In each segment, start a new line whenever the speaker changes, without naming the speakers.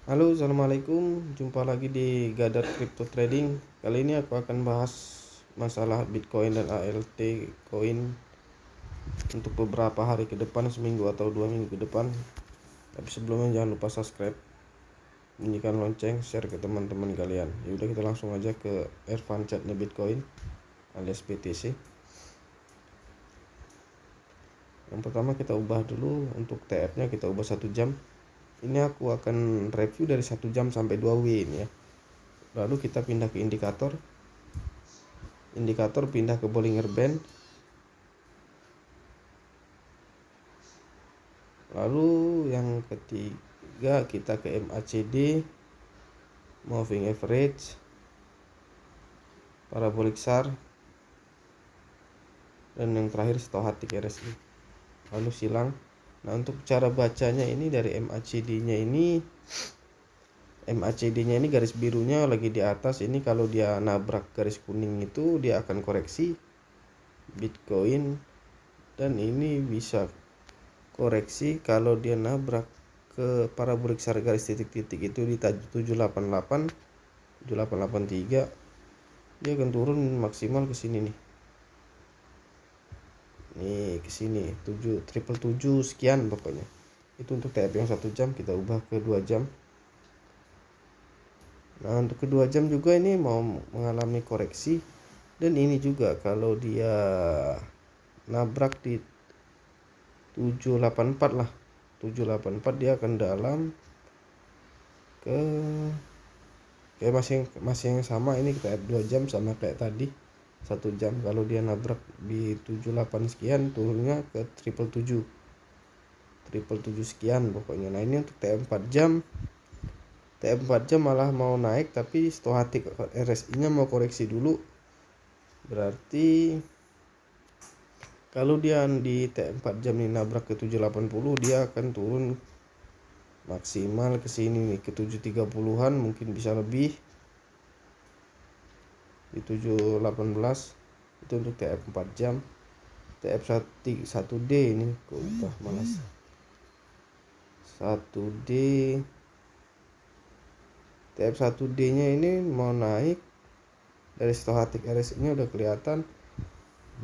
Halo, assalamualaikum. Jumpa lagi di Gadar Crypto Trading. Kali ini aku akan bahas masalah Bitcoin dan ALT Coin untuk beberapa hari ke depan, seminggu atau 2 minggu ke depan. Tapi sebelumnya jangan lupa subscribe, bunyikan lonceng, share ke teman-teman kalian. Yaudah, kita langsung aja ke Ervan chatnya Bitcoin alias BTC. Yang pertama kita ubah dulu untuk TF-nya, kita ubah 1 jam. Ini aku akan review dari 1 jam sampai 2W ini ya. Lalu kita pindah ke indikator pindah ke Bollinger Band. Lalu yang ketiga kita ke MACD, moving average, parabolic SAR, dan yang terakhir stochastic RSI. Lalu silang. Nah, untuk cara bacanya ini dari MACD-nya ini garis birunya lagi di atas. Ini kalau dia nabrak garis kuning itu dia akan koreksi Bitcoin, dan ini bisa koreksi kalau dia nabrak ke parabolic SAR garis titik-titik itu di 788 7883, dia akan turun maksimal ke sini nih. Nih ke sini 777 sekian pokoknya. Itu untuk TF yang 1 jam. Kita ubah ke 2 jam. Nah, untuk kedua jam juga ini mau mengalami koreksi, dan ini juga kalau dia nabrak di 784 lah, 784 dia akan dalam ke masih yang sama. Ini kita F 2 jam sama kayak tadi 1 jam. Kalau dia nabrak di 78 sekian, turunnya ke 777 sekian pokoknya. Nah, ini untuk TF 4 jam. TF 4 jam malah mau naik, tapi stochastic RSI nya mau koreksi dulu. Berarti kalau dia di TF 4 jam ini nabrak ke 780, dia akan turun maksimal ke sini nih, ke 730-an, mungkin bisa lebih di 718. Itu untuk TF 4 jam. TF 1D ini kok udah malas. 1D TF 1D nya ini mau naik. Dari stochastic RSI nya udah kelihatan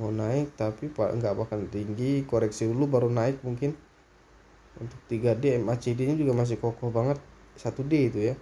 mau naik, tapi nggak bakal tinggi, koreksi dulu baru naik mungkin. Untuk 3D MACD nya juga masih kokoh banget 1D itu ya.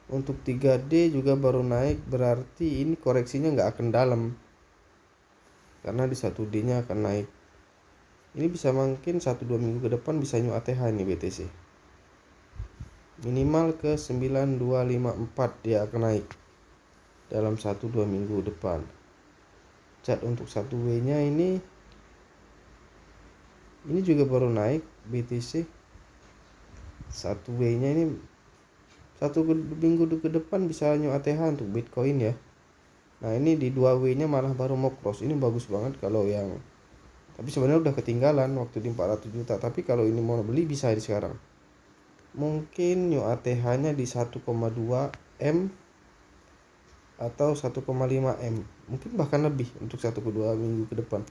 Untuk 3D juga baru naik, berarti ini koreksinya nggak akan dalam, karena di 1D nya akan naik. Ini bisa mungkin 1-2 minggu ke depan bisa new ATH ini BTC. Minimal ke 9254 dia akan naik dalam 1-2 minggu depan. Chart untuk 1W nya ini juga baru naik BTC. 1W nya ini 1 minggu ke depan bisa new ATH untuk Bitcoin ya. Nah, ini di 2W nya malah baru mau cross. Ini bagus banget kalau yang, tapi sebenarnya udah ketinggalan waktu di 400 juta. Tapi kalau ini mau beli bisa di sekarang. Mungkin new ATH nya di 1,2 M atau 1,5 M, mungkin bahkan lebih untuk 1-2 minggu ke depan.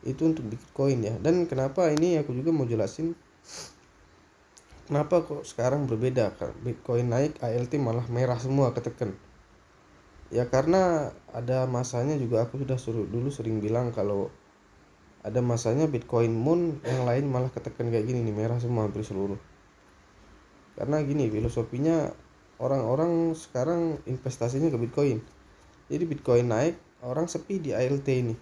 Itu untuk Bitcoin ya. Dan kenapa ini aku juga mau jelasin kenapa kok sekarang berbeda. Bitcoin naik, ALT malah merah semua, ketekan. Ya karena ada masanya juga, aku sudah dulu sering bilang kalau ada masanya Bitcoin Moon yang lain malah ketekan kayak gini nih, merah semua hampir seluruh. Karena gini filosofinya, orang-orang sekarang investasinya ke Bitcoin. Jadi Bitcoin naik, orang sepi di ALT ini.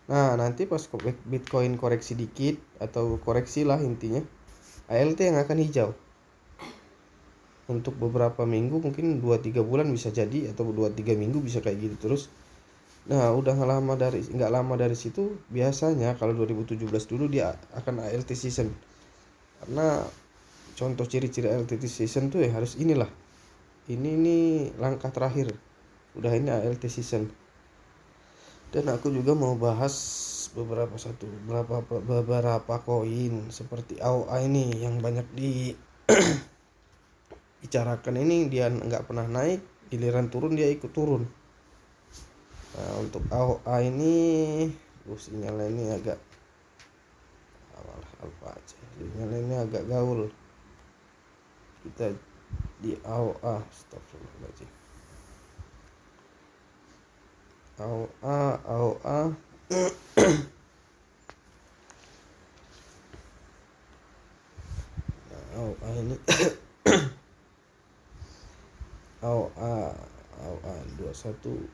Nah, nanti pas Bitcoin koreksi dikit atau koreksi lah intinya, ALT yang akan hijau. Untuk beberapa minggu, mungkin 2-3 bulan bisa jadi, atau 2-3 minggu bisa kayak gitu terus. Nah, udah nggak lama dari situ biasanya kalau 2017 dulu dia akan ALT season. Karena contoh ciri-ciri ALT season tuh ya harus inilah. Ini langkah terakhir. Udah ini ALT season. Dan aku juga mau bahas beberapa koin seperti AOA ini yang banyak dibicarakan. Ini dia nggak pernah naik, giliran turun dia ikut turun. Nah, untuk AOA ini sinyalnya ini agak sinyalnya ini agak gaul. Kita di AOA, astagfirullahaladzim, AOA AOA ini AOA 21.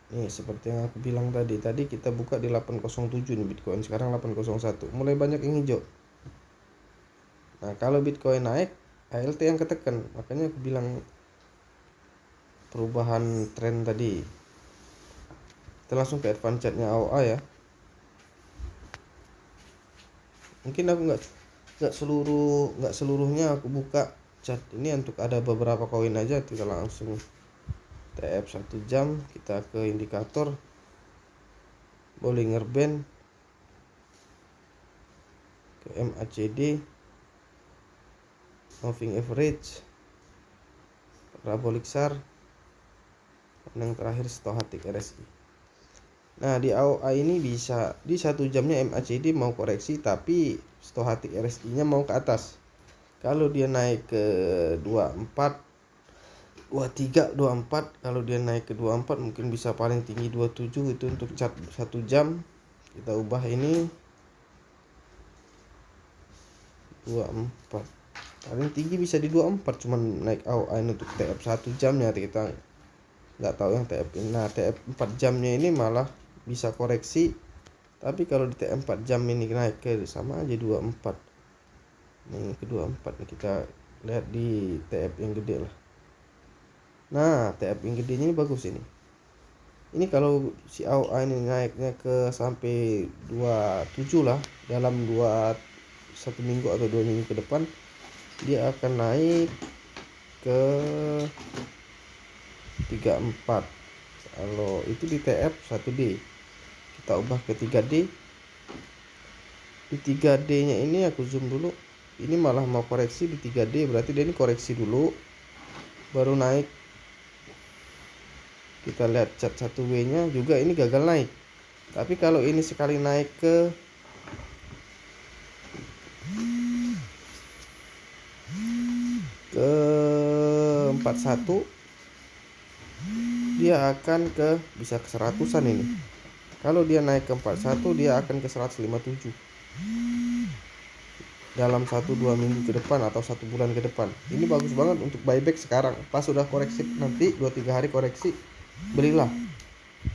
Nih seperti yang aku bilang tadi kita buka di 807 nih Bitcoin, sekarang 801, mulai banyak yang hijau. Nah kalau Bitcoin naik, ALT yang ketekan, makanya aku bilang perubahan tren tadi. Kita langsung ke advance chartnya AOA ya. Mungkin aku nggak seluruhnya aku buka chart ini, untuk ada beberapa koin aja. Kita langsung TF 1 jam, kita ke indikator Bollinger Band, ke MACD, moving average, parabolic SAR, dan yang terakhir stochastic RSI. Nah di AOA ini bisa di 1 jamnya MACD mau koreksi, tapi stochastic RSI nya mau ke atas. Kalau dia naik ke 24, 23, 24, kalau dia naik ke 24 mungkin bisa paling tinggi 27. Itu untuk chart 1 jam. Kita ubah ini 24, paling tinggi bisa di 24, cuman naik AOA ini untuk TF 1 jamnya. Kita nggak tahu yang TF ini. Nah TF 4 jamnya ini malah bisa koreksi, tapi kalau di TF 4 jam ini naik ke sama aja 24. Ini ke 24 nih, kita lihat di TF yang gede lah. Nah TF yang gedenya ini bagus ini. Ini kalau si AOA ini naiknya ke sampai 27 lah, dalam 1 minggu atau 2 minggu ke depan, dia akan naik ke 34. Kalau itu di TF 1D, kita ubah ke 3D. Di 3D nya ini aku zoom dulu, ini malah mau koreksi di 3D, berarti dia ini koreksi dulu baru naik. Kita lihat chart 1W nya juga, ini gagal naik. Tapi kalau ini sekali naik ke 41, dia akan ke bisa ke 100-an ini. Kalau dia naik ke 41, dia akan ke 157 dalam 1-2 minggu ke depan atau 1 bulan ke depan. Ini bagus banget untuk buyback sekarang. Pas sudah koreksi, nanti 2-3 hari koreksi, belilah.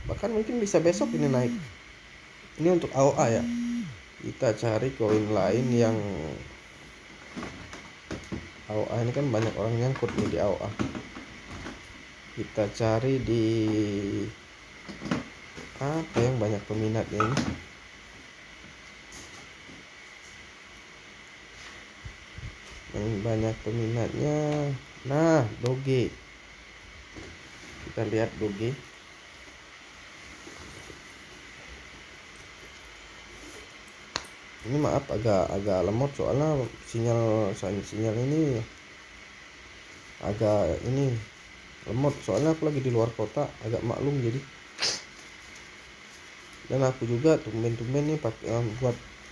Bahkan mungkin bisa besok ini naik. Ini untuk AOA ya. Kita cari koin lain yang AOA ini kan banyak orang nyangkut nih di AOA. Kita cari di apa yang banyak peminatnya ini. Yang banyak peminatnya, nah Doge. Kita lihat Doge. Ini maaf agak lemot, soalnya sinyal ini agak ini lemot, soalnya aku lagi di luar kota, agak maklum jadi. Dan aku juga tumben nih pakai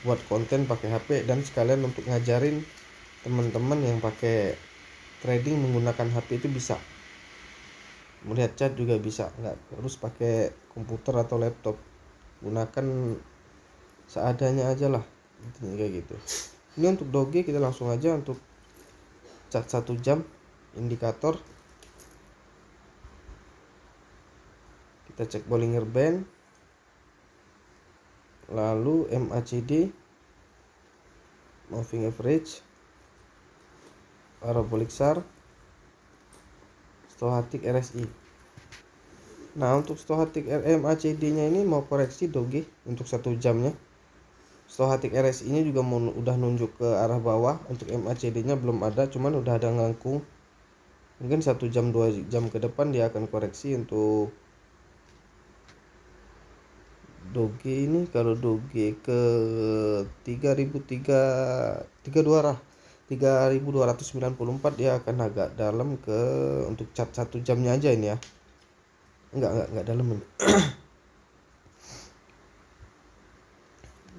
buat konten pakai HP, dan sekalian untuk ngajarin teman-teman yang pakai trading menggunakan HP itu bisa. Melihat chat juga bisa, nggak harus pakai komputer atau laptop. Gunakan seadanya aja lah, intinya kayak gitu. Ini untuk Doge, kita langsung aja untuk chart 1 jam indikator. Kita cek Bollinger Band, lalu MACD, moving average, parabolic SAR, stochastic RSI. Nah untuk stochastic MACD nya ini mau koreksi Doge untuk 1 jamnya. Stochastic RSI nya juga udah nunjuk ke arah bawah. Untuk MACD nya belum ada, cuman udah ada ngangkung. Mungkin 1 jam 2 jam ke depan dia akan koreksi. Untuk Doge ini, kalau Doge ke 3294 dia akan agak dalam ke untuk chart 1 jamnya aja ini ya. Enggak dalam ini.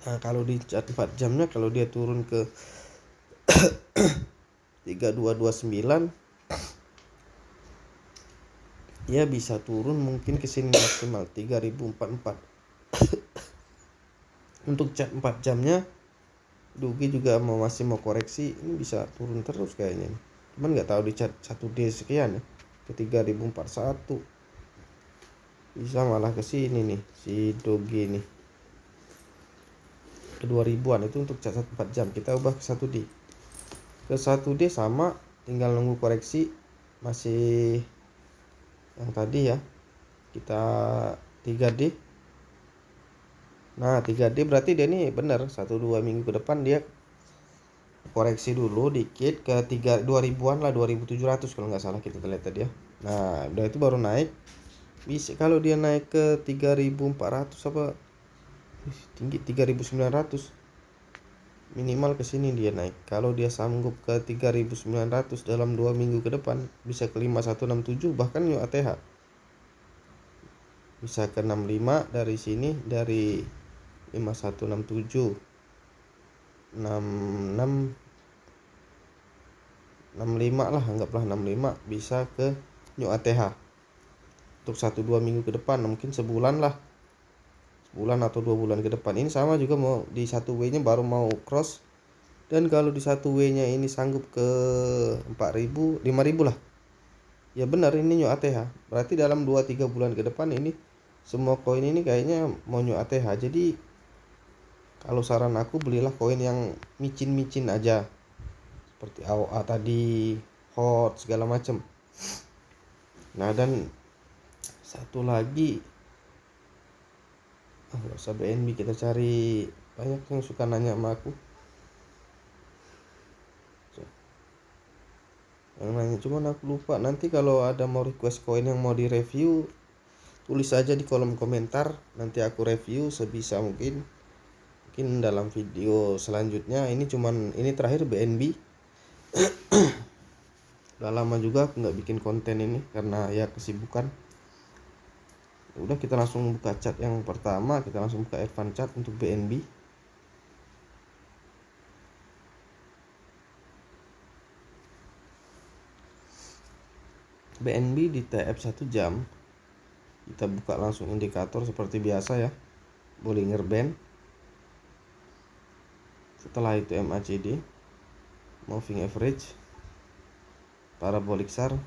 Nah kalau di chart 4 jamnya, kalau dia turun ke 3229, ya bisa turun mungkin ke sini maksimal 3044. Untuk chat 4 jamnya Doge juga masih mau koreksi, ini bisa turun terus kayaknya. Cuman nggak tahu di chat 1D sekian ya, ke 3041. Bisa malah ke sini nih si Doge nih. Ke 2000-an itu untuk chat 4 jam. Kita ubah ke 1D. Ke 1D sama, tinggal nunggu koreksi. Masih yang tadi ya. Kita 3D. Nah 3D berarti dia nih bener 1-2 minggu ke depan dia koreksi dulu dikit ke 2000-an lah, 2700 kalau nggak salah kita lihat tadi ya. Nah udah itu baru naik. Bisa kalau dia naik ke 3400 apa tinggi 3900, minimal ke sini dia naik. Kalau dia sanggup ke 3900 dalam 2 minggu ke depan, bisa ke 5167 bahkan yuk ATH. Bisa ke 65 dari sini, dari 5167 66 65 lah, anggaplah 65 bisa ke new ATH untuk 1-2 minggu ke depan, mungkin sebulan lah, sebulan atau 2 bulan ke depan. Ini sama juga mau di 1W nya baru mau cross, dan kalau di 1W nya ini sanggup ke 4000 5000 lah ya benar, ini new ATH. Berarti dalam 2-3 bulan ke depan ini semua koin ini kayaknya mau new ATH. Jadi kalau saran aku belilah koin yang micin-micin aja, seperti AOA tadi, hot segala macam. Nah dan satu lagi, nggak usah BNB, kita cari, banyak yang suka nanya sama aku yang nanya, cuman aku lupa. Nanti kalau ada mau request koin yang mau direview, tulis aja di kolom komentar, nanti aku review sebisa mungkin dalam video selanjutnya. Ini cuman ini terakhir BNB. Udah lama juga aku nggak bikin konten ini karena ya kesibukan. Udah kita langsung buka chat yang pertama, kita langsung buka advance chat untuk BNB. BNB di TF 1 jam kita buka langsung indikator seperti biasa ya, Bollinger Band. Setelah itu MACD, Moving Average, Parabolic SAR,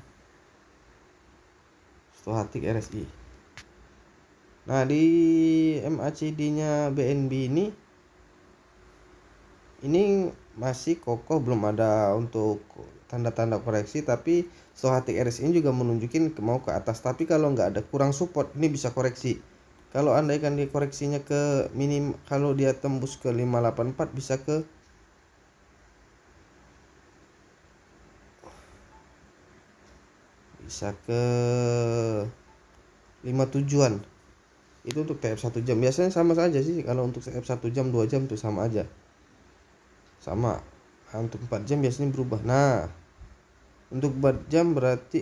Stochastic RSI. Nah di MACD nya BNB ini masih kokoh, belum ada untuk tanda-tanda koreksi, tapi Stochastic RSI juga menunjukin mau ke atas. Tapi kalau nggak ada kurang support, ini bisa koreksi. Kalau andaikan dia koreksinya ke minim, kalau dia tembus ke 584 bisa ke bisa ke 57-an. Itu untuk TF 1 jam. Biasanya sama saja sih, kalau untuk TF 1 jam 2 jam tuh sama aja. Sama. Nah, untuk 4 jam biasanya berubah. Nah, untuk 4 jam berarti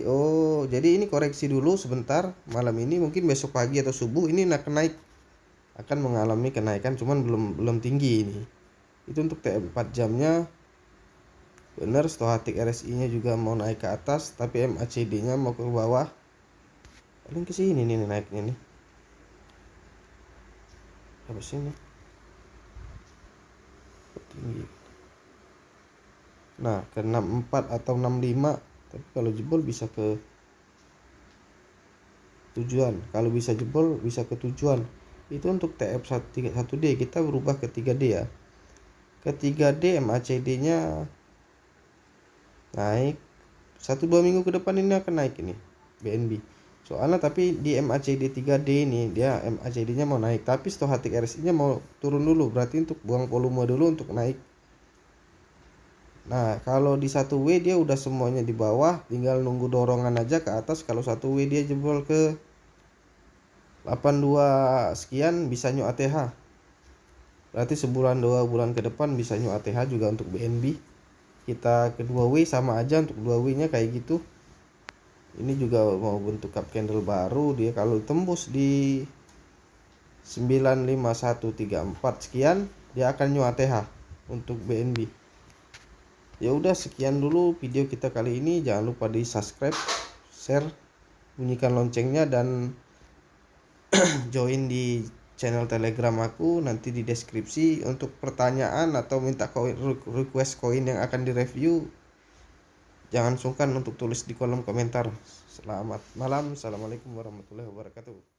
jadi ini koreksi dulu sebentar malam ini, mungkin besok pagi atau subuh ini naik, akan mengalami kenaikan, cuman belum tinggi ini. Itu untuk TF 4 jamnya benar. Stochastic RSI nya juga mau naik ke atas, tapi MACD nya mau ke bawah. Paling ke sini nih naiknya nih. Apa sini? Tinggi. Nah ke 64 atau 65, tapi kalau jebol bisa ke tujuan. Kalau bisa jebol bisa ke tujuan. Itu untuk TF 1D. Kita berubah ke 3D ya. Ke 3D MACD nya naik 1-2 minggu ke depan, ini akan naik ini BNB soalnya. Tapi di MACD 3D ini dia MACD nya mau naik, tapi Stochastic RSI nya mau turun dulu, berarti untuk buang volume dulu untuk naik. Nah kalau di 1W dia udah semuanya di bawah, tinggal nunggu dorongan aja ke atas. Kalau 1W dia jebol ke 82 sekian bisa new ATH, berarti sebulan 2 bulan ke depan bisa new ATH juga untuk BNB. Kita ke 2W sama aja, untuk 2W nya kayak gitu. Ini juga mau bentuk cup candle baru, dia kalau tembus di 95134 sekian dia akan new ATH untuk BNB. Ya udah, sekian dulu video kita kali ini. Jangan lupa di subscribe, share, bunyikan loncengnya, dan join di channel telegram aku nanti di deskripsi. Untuk pertanyaan atau minta koin, request koin yang akan direview, jangan sungkan untuk tulis di kolom komentar. Selamat malam, assalamualaikum warahmatullahi wabarakatuh.